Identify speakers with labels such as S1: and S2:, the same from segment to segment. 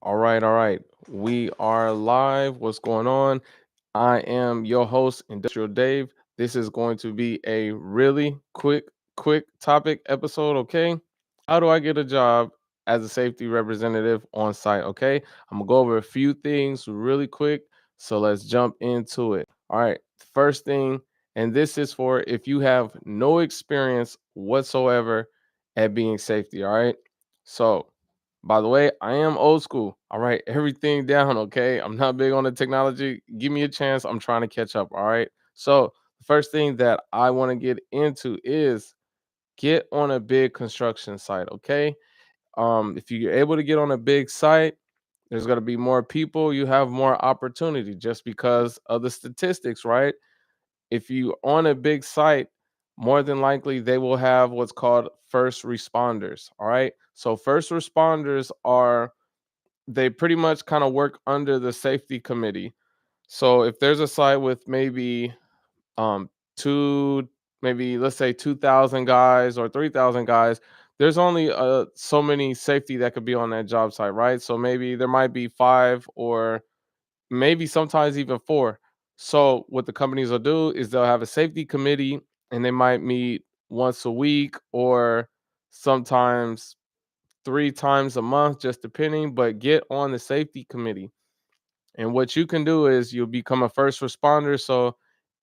S1: All right. We are live. What's going on? I am your host, Industrial Dave. This is going to be a really quick topic episode, okay? How do I get a job as a safety representative on site, okay? I'm gonna go over a few things really quick. So let's jump into it. All right. First thing, and this is for if you have no experience whatsoever at being safety, all right? So by the way, I am old school. I write everything down, okay? I'm not big on the technology. Give me a chance. I'm trying to catch up, all right? So, the first thing that I want to get into is get on a big construction site, okay? If you're able to get on a big site, there's going to be more people, you have more opportunity just because of the statistics, right? If you on a big site, more than likely they will have what's called first responders, all right? So first responders are they pretty much kind of work under the safety committee. So if there's a site with maybe two, maybe let's say 2,000 guys or 3,000 guys, there's only so many safety that could be on that job site, right? So maybe there might be five or maybe sometimes even four. So what the companies will do is they'll have a safety committee and they might meet once a week or sometimes three times a month, just depending, but get on the safety committee. And what you can do is you'll become a first responder. So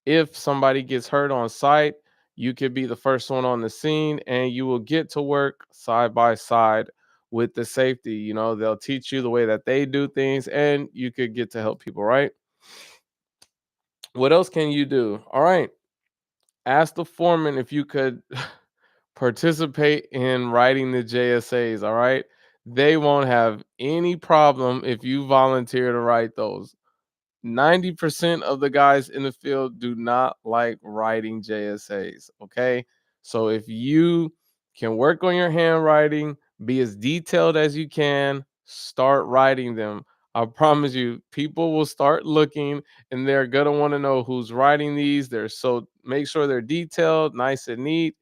S1: if somebody gets hurt on site, you could be the first one on the scene and you will get to work side by side with the safety. They'll teach you the way that they do things and you could get to help people, right? What else can you do? All right. Ask the foreman if you could participate in writing the JSAs, all right? They won't have any problem if you volunteer to write those. 90% of the guys in the field do not like writing JSAs, okay? So if you can work on your handwriting, be as detailed as you can, start writing them. I promise you, people will start looking and they're gonna want to know who's writing these. They're so make sure they're detailed, nice and neat,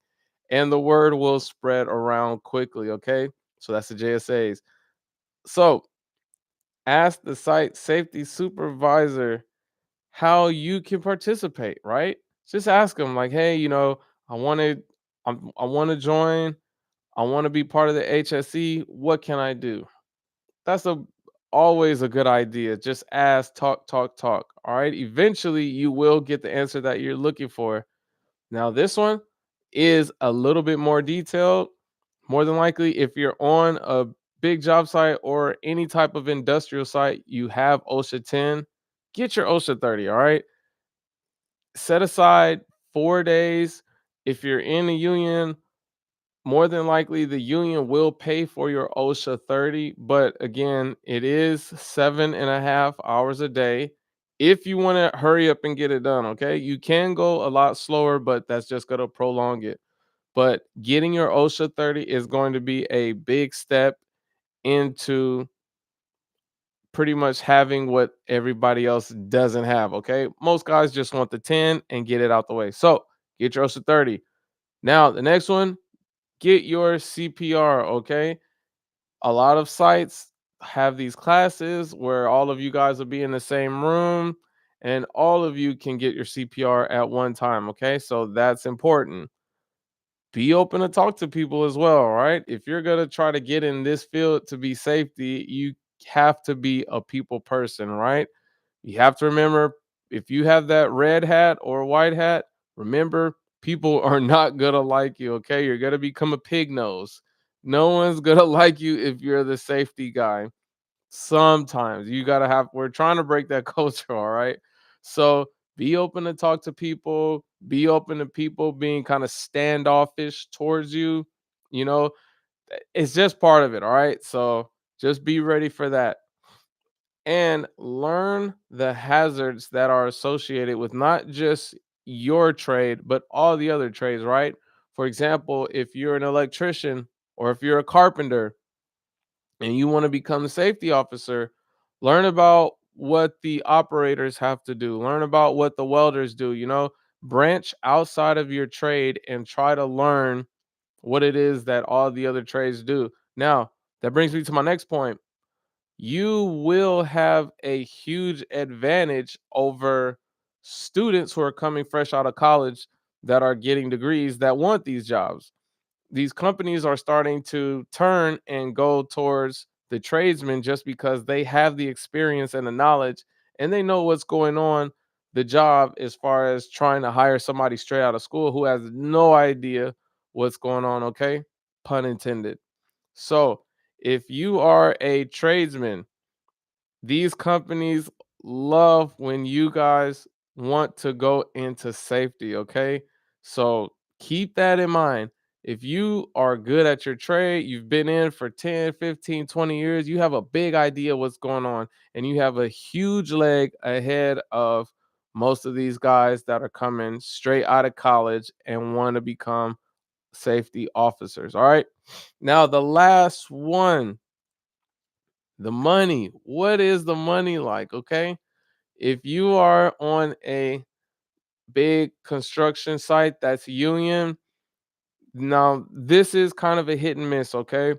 S1: and the word will spread around quickly, okay? So that's the JSAs. So ask the site safety supervisor how you can participate, right? Just ask them like, "Hey, I wanted I want to join. I want to be part of the HSE. What can I do?" That's a always a good idea. Just ask, talk, talk, talk. All right? Eventually you will get the answer that you're looking for. Now, this one is a little bit more detailed. More than likely, if you're on a big job site or any type of industrial site, you have OSHA 10, get your OSHA 30, all right? Set aside 4 days. If you're in a union, more than likely the union will pay for your OSHA 30. But again, it is 7.5 hours a day. If you want to hurry up and get it done, okay, you can go a lot slower, but that's just going to prolong it. But getting your OSHA 30 is going to be a big step into pretty much having what everybody else doesn't have. Okay. Most guys just want the 10 and get it out the way. So get your OSHA 30. Now, the next one, get your CPR. Okay. A lot of sites have these classes where all of you guys will be in the same room and all of you can get your CPR at one time. Okay. So that's important. Be open to talk to people as well, right? If you're going to try to get in this field to be safety, you have to be a people person, right? You have to remember if you have that red hat or white hat, remember people are not going to like you, okay? You're going to become a pig nose. No one's going to like you if you're the safety guy. Sometimes you gotta have we're trying to break that culture, all right? So be open to talk to people, be open to people being kind of standoffish towards you. You know, it's just part of it, all right? So just be ready for that and learn the hazards that are associated with not just your trade, but all the other trades, right? For example, if you're an electrician or if you're a carpenter, and you want to become a safety officer, learn about what the operators have to do, learn about what the welders do, branch outside of your trade and try to learn what it is that all the other trades do. Now, that brings me to my next point. you will have a huge advantage over students who are coming fresh out of college that are getting degrees that want these jobs. These companies are starting to turn and go towards the tradesmen just because they have the experience and the knowledge and they know what's going on the job as far as trying to hire somebody straight out of school who has no idea what's going on, okay? Pun intended. So, if you are a tradesman, these companies love when you guys want to go into safety, okay? So keep that in mind. If you are good at your trade, you've been in for 10, 15, 20 years, you have a big idea what's going on, and you have a huge leg ahead of most of these guys that are coming straight out of college and want to become safety officers. All right. Now, the last one, the money. What is the money like? Okay. If you are on a big construction site that's union, now this is kind of a hit and miss. Okay.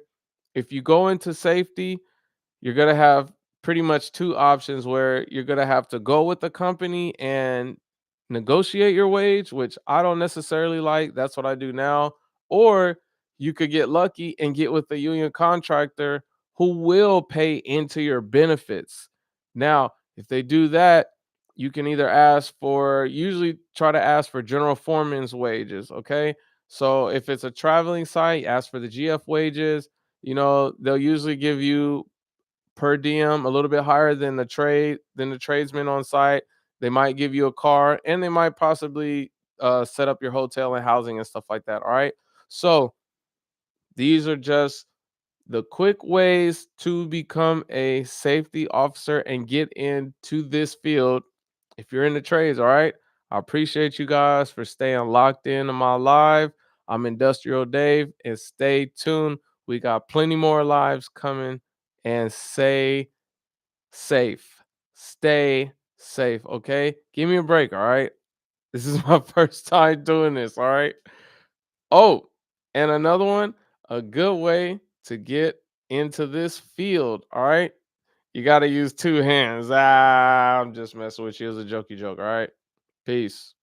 S1: If you go into safety, you're going to have pretty much two options where you're going to have to go with the company and negotiate your wage, which I don't necessarily like. That's what I do now. Or you could get lucky and get with a union contractor who will pay into your benefits. Now, if they do that, you can either ask for, usually try to ask for general foreman's wages. Okay. So if it's a traveling site, ask for the GF wages. They'll usually give you per diem a little bit higher than the tradesman on site. They might give you a car and they might possibly set up your hotel and housing and stuff like that. All right. So these are just the quick ways to become a safety officer and get into this field if you're in the trades. All right. I appreciate you guys for staying locked into my live. I'm Industrial Dave, and stay tuned. We got plenty more lives coming, and say safe. Stay safe, okay? Give me a break, all right? This is my first time doing this, all right? Oh, and another one, a good way to get into this field, all right? You got to use two hands. I'm just messing with you as a jokey joke, all right? Peace.